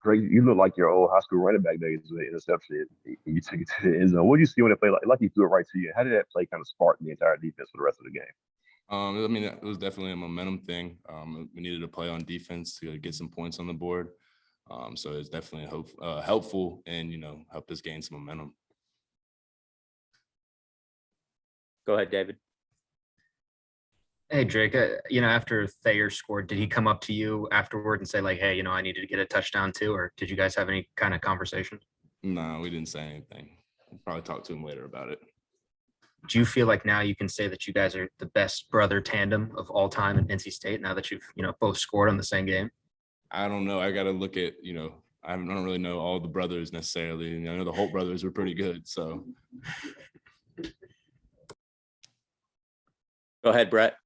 Drake, you look like your old high school running back days with an interception. And you took it to the end zone. What did you see when it played like he threw it right to you? How did that play kind of spark the entire defense for the rest of the game? I mean, it was definitely a momentum thing. We needed to play on defense to get some points on the board. So it's definitely helpful and, helped us gain some momentum. Go ahead, David. Hey, Drake, after Thayer scored, did he come up to you afterward and say like, hey, I needed to get a touchdown too? Or did you guys have any kind of conversation? No, we didn't say anything. We'll probably talk to him later about it. Do you feel like now you can say that you guys are the best brother tandem of all time in NC State now that you've, both scored on the same game? I don't know. I got to look at, I don't really know all the brothers necessarily. I know the Holt brothers were pretty good, so. Go ahead, Brett.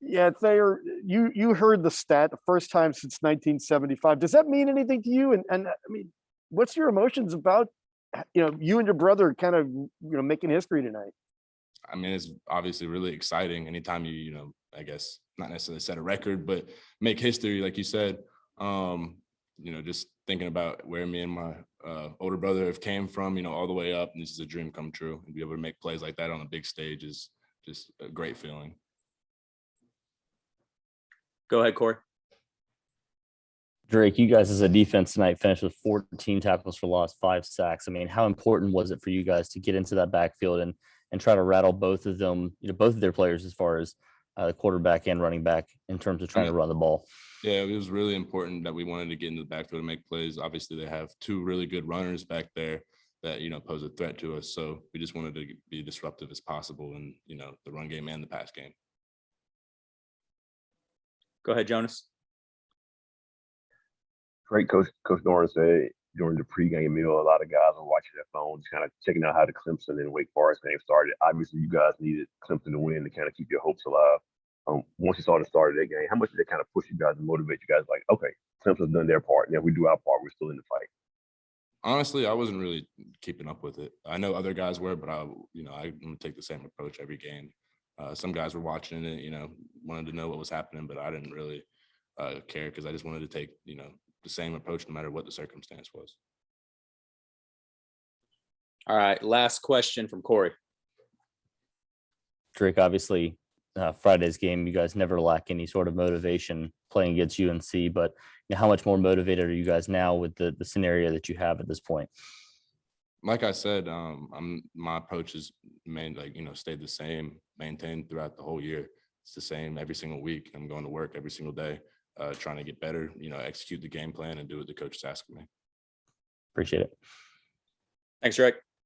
Yeah, Thayer, you heard the stat the first time since 1975. Does that mean anything to you? And I mean, what's your emotions about, you and your brother kind of, making history tonight? I mean, it's obviously really exciting anytime you, I guess not necessarily set a record, but make history, like you said. Just thinking about where me and my older brother have came from, all the way up, and this is a dream come true. And be able to make plays like that on a big stage is just a great feeling. Go ahead, Corey. Drake, you guys as a defense tonight finished with 14 tackles for loss, 5 sacks. I mean, how important was it for you guys to get into that backfield and try to rattle both of them, both of their players as far as the quarterback and running back in terms of trying to run the ball? Yeah, it was really important that we wanted to get into the backfield and make plays. Obviously, they have 2 really good runners back there that, pose a threat to us. So we just wanted to be disruptive as possible in, the run game and the pass game. Go ahead, Jonas. Great Coach Norris said during the pregame meal, a lot of guys were watching their phones, kind of checking out how the Clemson and Wake Forest game started. Obviously, you guys needed Clemson to win to kind of keep your hopes alive. Once you saw the start of that game, how much did it kind of push you guys and motivate you guys? Like, okay, Clemson's done their part. Now we do our part. We're still in the fight. Honestly, I wasn't really keeping up with it. I know other guys were, but I'm gonna take the same approach every game. Some guys were watching it, wanted to know what was happening, but I didn't really care because I just wanted to take, the same approach no matter what the circumstance was. All right, last question from Corey. Drake, obviously, Friday's game, you guys never lack any sort of motivation playing against UNC, but how much more motivated are you guys now with the scenario that you have at this point? Like I said, my approach is stayed the same, maintained throughout the whole year. It's the same every single week. I'm going to work every single day, trying to get better, execute the game plan and do what the coach is asking me. Appreciate it. Thanks, Drake.